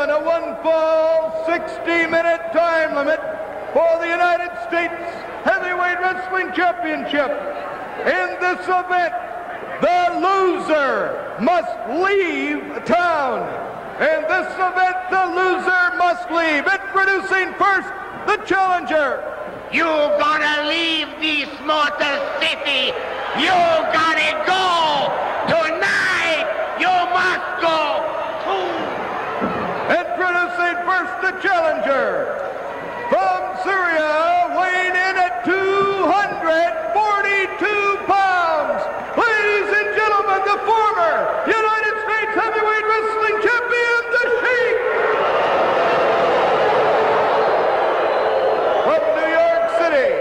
gentlemen, a one-fall, 60-minute time limit for the United States Heavyweight Wrestling Championship. In this event, the loser must leave town. In this event, the loser must leave. Introducing first, the challenger. You gotta leave this motor city. You gotta go. Tonight, you must go. Introducing first, the challenger. From Syria, weighing in at 242 pounds. Ladies and gentlemen, the former United States Heavyweight Wrestling Champion, the Sheik. From New York City,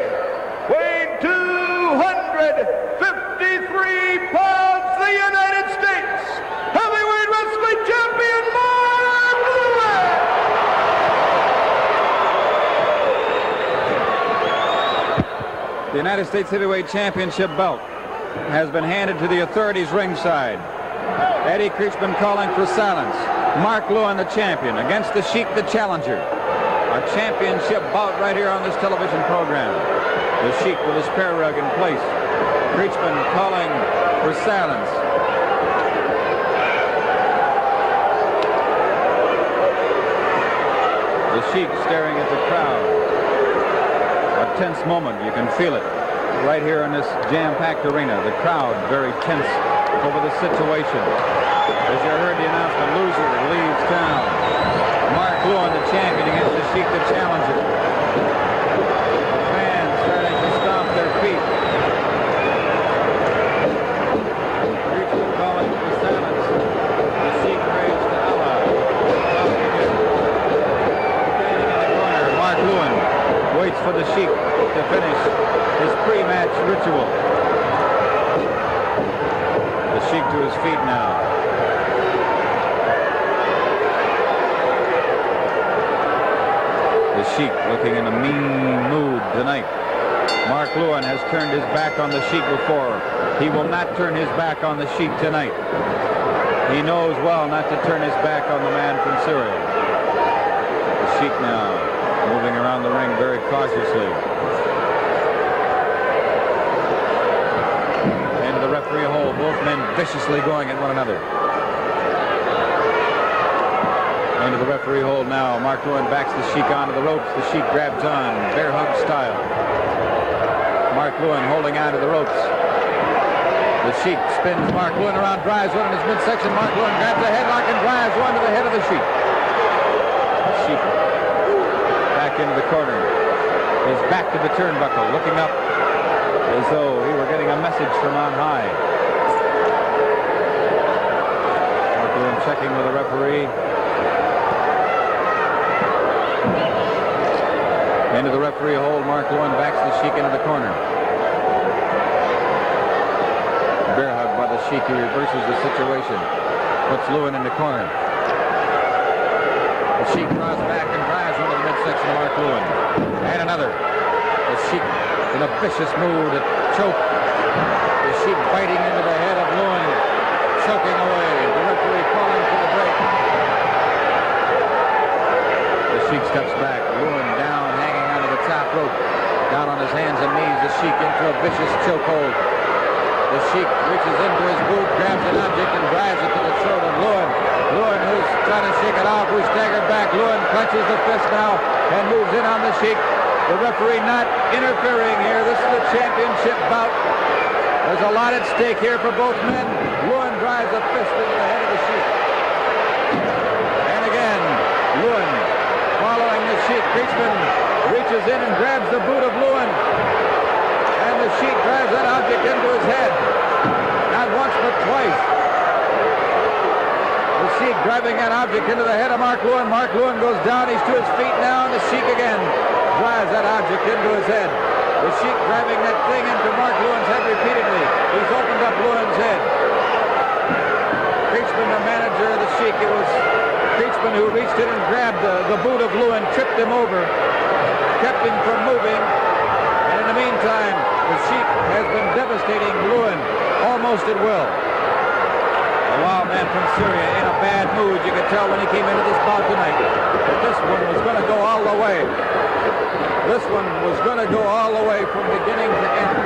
weighing 253 pounds, the United States Heavyweight Wrestling Champion, Mark Lewin. The United States Heavyweight Championship belt has been handed to the authorities ringside. Eddie Creatchman calling for silence. Mark Lewin, the champion, against the Sheik, the challenger. A championship bout right here on this television program. The Sheik with his prayer rug in place. Creatchman calling for silence. The Sheik staring at the crowd. A tense moment, you can feel it. Right here in this jam-packed arena, the crowd very tense over the situation. As you heard the announcement, loser leaves town. Mark Lewin, the champion, against the Sheik, the challenger. The fans starting to stomp their feet. Creatchman calling for silence. The Sheik prays to Allah. Standing in the corner, Mark Lewin waits for the Sheik to finish his pre-match ritual. The Sheik to his feet now. The Sheik looking in a mean mood tonight. Mark Lewin has turned his back on the Sheik before. He will not turn his back on the Sheik tonight. He knows well not to turn his back on the man from Syria. The Sheik now moving around the ring very cautiously. Into the referee hole, both men viciously going at one another. Into the referee hole now. Mark Lewin backs the Sheik onto the ropes. The Sheik grabs on, bear hug style. Mark Lewin holding on to the ropes. The Sheik spins Mark Lewin around, drives one in his midsection. Mark Lewin grabs a headlock and drives one to the head of the Sheik. The Sheik back into the corner. His back to the turnbuckle, looking up as though he were getting a message from on high. Mark Lewin checking with the referee. Into the referee hold, Mark Lewin backs the Sheik into the corner. Bear hug by the Sheik, who reverses the situation. Puts Lewin in the corner. The Sheik draws back and drives one to the midsection of Mark Lewin. And another. The Sheik in a vicious mood, a choke. The Sheik biting into the head of Lewin, choking away. The referee calling for the break. The Sheik steps back. Lewin down, hanging onto the top rope. Down on his hands and knees, the Sheik into a vicious chokehold. The Sheik reaches into his boot, grabs an object, and drives it to the throat of Lewin. Lewin, who's trying to shake it off, who's staggered back. Lewin clenches the fist now and moves in on the Sheik. The referee not interfering here. This is a championship bout. There's a lot at stake here for both men. Lewin drives a fist into the head of the Sheik. And again, Lewin following the Sheik. Creatchman reaches in and grabs the boot of Lewin. And the Sheik drives that object into his head. Not once, but twice. The Sheik driving that object into the head of Mark Lewin. Mark Lewin goes down. He's to his feet now, and the Sheik again drives that object into his head. The Sheik driving that thing into Mark Lewin's head repeatedly. He's opened up Lewin's head. Creatchman, the manager of the Sheik, it was Creatchman who reached in and grabbed the boot of Lewin, tripped him over, kept him from moving. And in the meantime, the Sheik has been devastating Lewin almost at will. The wild man from Syria in a bad mood. You could tell when he came into this bout tonight that this one was going to go all the way. This one was going to go all the way from beginning to end.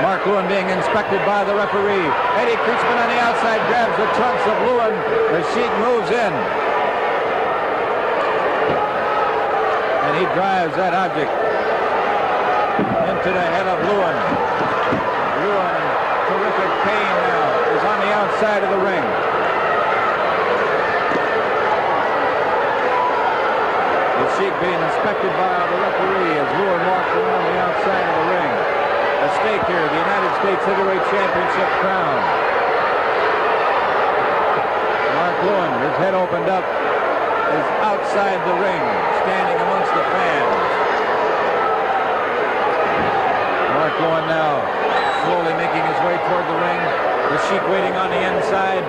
Mark Lewin being inspected by the referee. Eddie Creatchman on the outside grabs the trunks of Lewin. The Sheik moves in. And he drives that object into the head of Lewin. Lewin, in terrific pain now, is on the outside of the ring. The Sheik being inspected by the referee as Lewin walks around the outside of the ring. A stake here, the United States Heavyweight Championship crown. Mark Lewin, his head opened up, is outside the ring, standing amongst the fans. Mark Lewin now slowly making his way toward the ring. The Sheik waiting on the inside.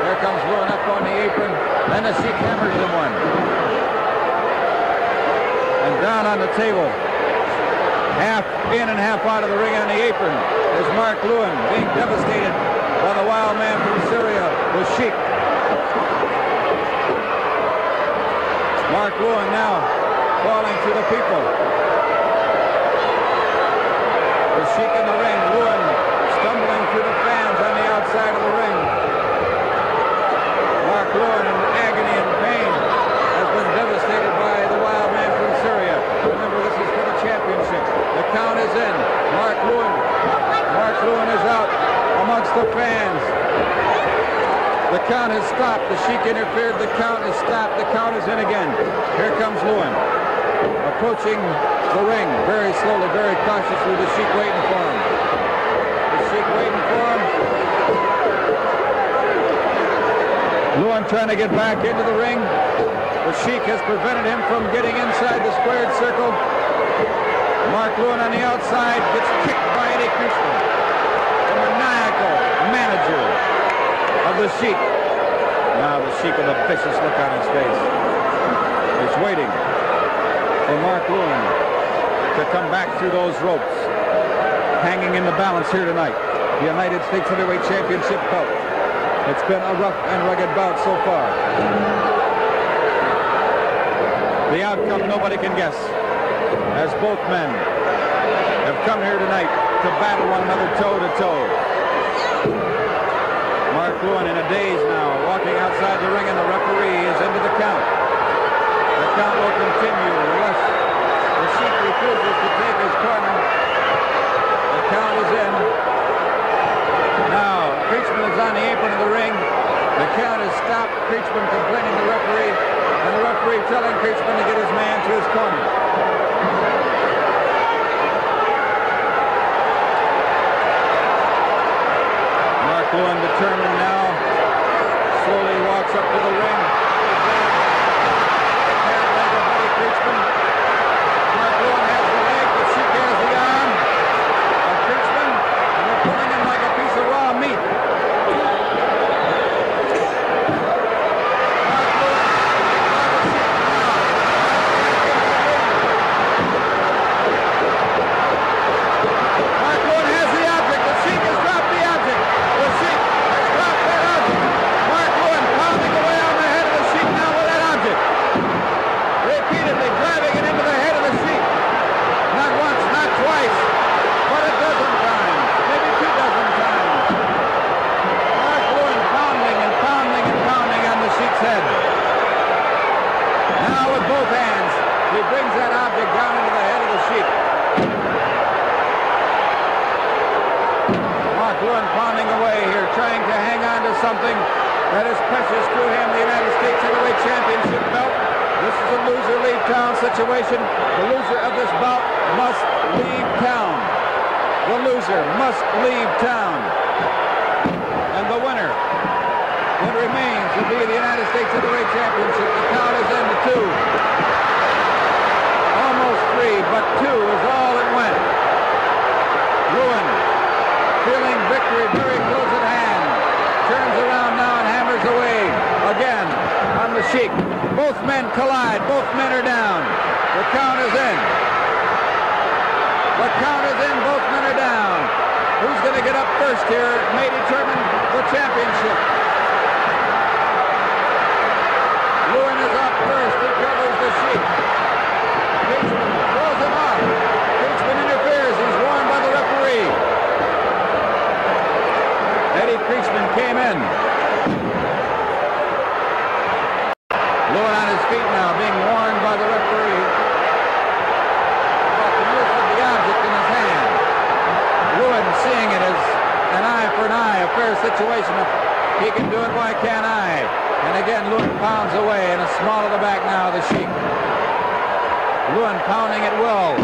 There comes Lewin up on the apron. Then the Sheik hammers him one. And down on the table. Half in and half out of the ring on the apron is Mark Lewin being devastated by the wild man from Syria, the Sheik. Mark Lewin now falling to the people. The Sheik in the ring, Lewin stumbling through the fans on the outside of the ring. Mark Lewin in agony and pain has been devastated by the wild man from Syria. Remember, this is for the championship. The count is in. Mark Lewin is out amongst the fans. The count has stopped. The Sheik interfered. The count has stopped. The count is in again. Here comes Lewin, approaching the ring very slowly, very cautiously. The Sheik waiting for him. The Sheik waiting for him. Lewin trying to get back into the ring. The Sheik has prevented him from getting inside the squared circle. Mark Lewin on the outside gets kicked by Eddie Creatchman, the maniacal manager of the Sheik. Now the Sheik with a vicious look on his face is waiting for Mark Lewin to come back through those ropes, hanging in the balance here tonight. The United States Heavyweight Championship bout. It's been a rough and rugged bout so far. The outcome nobody can guess, as both men have come here tonight to battle one another toe-to-toe. Mark Lewin in a daze now, walking outside the ring, and the referee is into the count. The count will continue unless the Sheik refuses to take his corner. The count is in. Now, Creatchman is on the apron of the ring. The count is stopped. Creatchman complaining to the referee, and the referee telling Creatchman to get his man to his corner. Mark Lewin determined now, slowly walks up to the ring. Can't leg of Eddie Creatchman. Mark Lewin has the leg, the Sheik has the arm of Creatchman, and they're pulling him like a piece of raw meat. Something that is precious to him, the United States Heavyweight Championship belt. This is a loser leave town situation. The loser of this bout must leave town. The loser must leave town. And the winner, it remains to be the United States Heavyweight Championship. The count is in to 2. Almost 3, but 2 is all it went. Lewin feeling victory very close at hand. Turns around now and hammers away again on the Sheik. Both men collide. Both men are down. The count is in. The count is in. Both men are down. Who's going to get up first here may determine the championship. Lewin is up first. He covers the Sheik. Creatchman throws him off. Creatchman interferes. He's warned by the referee. Eddie Creatchman came in. Lewin on his feet now, being warned by the referee about the use of the object in his hand. Lewin seeing it as an eye for an eye, a fair situation. If he can do it, why can't I? And again, Lewin pounds away in a small of the back now, the Sheik. Lewin pounding at will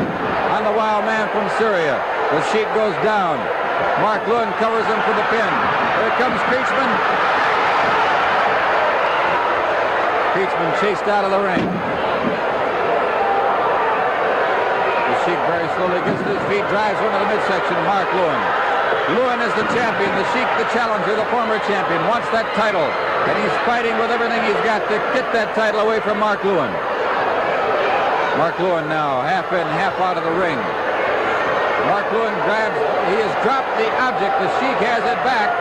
on the wild man from Syria. The Sheik goes down. Mark Lewin covers him for the pin. Here comes Creatchman. Creatchman chased out of the ring. The Sheik very slowly gets to his feet, drives one to the midsection. Mark Lewin. Lewin is the champion. The Sheik, the challenger, the former champion, wants that title. And he's fighting with everything he's got to get that title away from Mark Lewin. Mark Lewin now, half in, half out of the ring. Mark Lewin grabs, he has dropped the object. The Sheik has it back.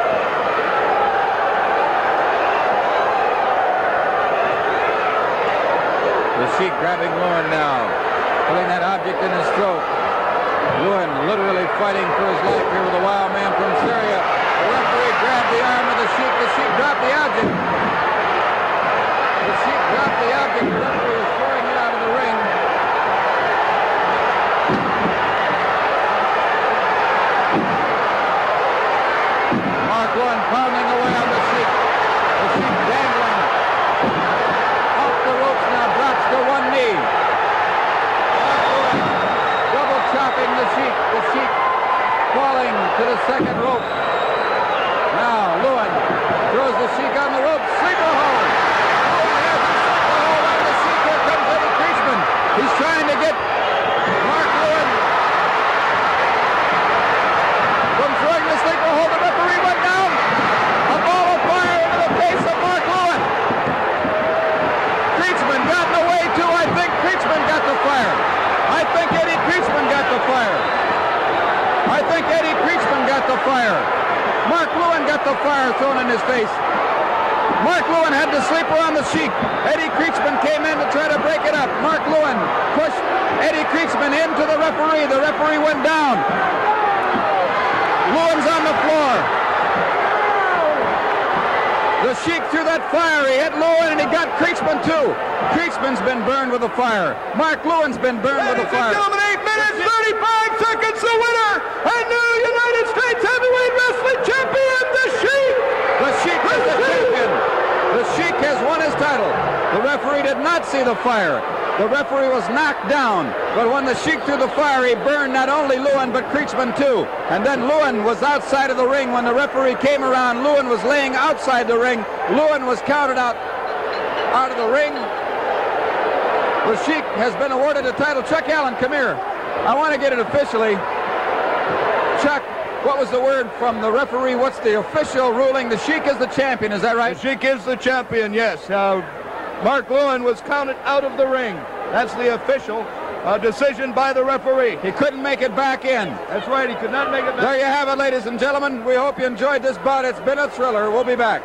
The Sheik grabbing Lewin now, putting that object in his throat. Lewin literally fighting for his life here with a wild man from Syria. The referee grabbed the arm of the Sheik. The Sheik dropped the object. The Sheik dropped the object. The referee is throwing it out of the ring. Mark Lewin pounding away on the Sheik. The Sheik dangling off the ropes now, drops to one knee. Mark Lewin double chopping the Sheik. The Sheik falling to the second rope. Now Lewin throws the Sheik on the rope. Sleeper hold. Lewin has a sleeper hold on the Sheik. Here comes Eddie Creatchman. He's trying to get Mark Lewin from throwing the sleeper hold. The referee went down. A ball of fire into the face of Mark Lewin. Creatchman got in the way too. I think Creatchman got the fire. I think Eddie Creatchman got the fire. I think Eddie Creatchman got the fire. Mark Lewin got the fire thrown in his face. Mark Lewin had the sleeper on the Sheik. Eddie Creatchman came in to try to break it up. Mark Lewin pushed Eddie Creatchman into the referee. The referee went down. Lewin's on the floor. The Sheik threw that fire. He hit Lewin and he got Creatchman too. Creatchman's been burned with a fire. Mark Lewin's been burned with a fire. Ladies and gentlemen, 8 minutes, 35 seconds, the winner, and new United States Heavyweight Wrestling Champion, the Sheik. The Sheik is the champion. The Sheik has won his title. The referee did not see the fire. The referee was knocked down, but when the Sheik threw the fire, he burned not only Lewin, but Creatchman too. And then Lewin was outside of the ring. When the referee came around, Lewin was laying outside the ring. Lewin was counted out of the ring. The Sheik has been awarded the title. Chuck Allen, come here. I want to get it officially. Chuck, what was the word from the referee? What's the official ruling? The Sheik is the champion, is that right? The Sheik is the champion, yes. Mark Lewin was counted out of the ring. That's the official decision by the referee. He couldn't make it back in. That's right, he could not make it back. There you have it, ladies and gentlemen. We hope you enjoyed this bout. It's been a thriller. We'll be back.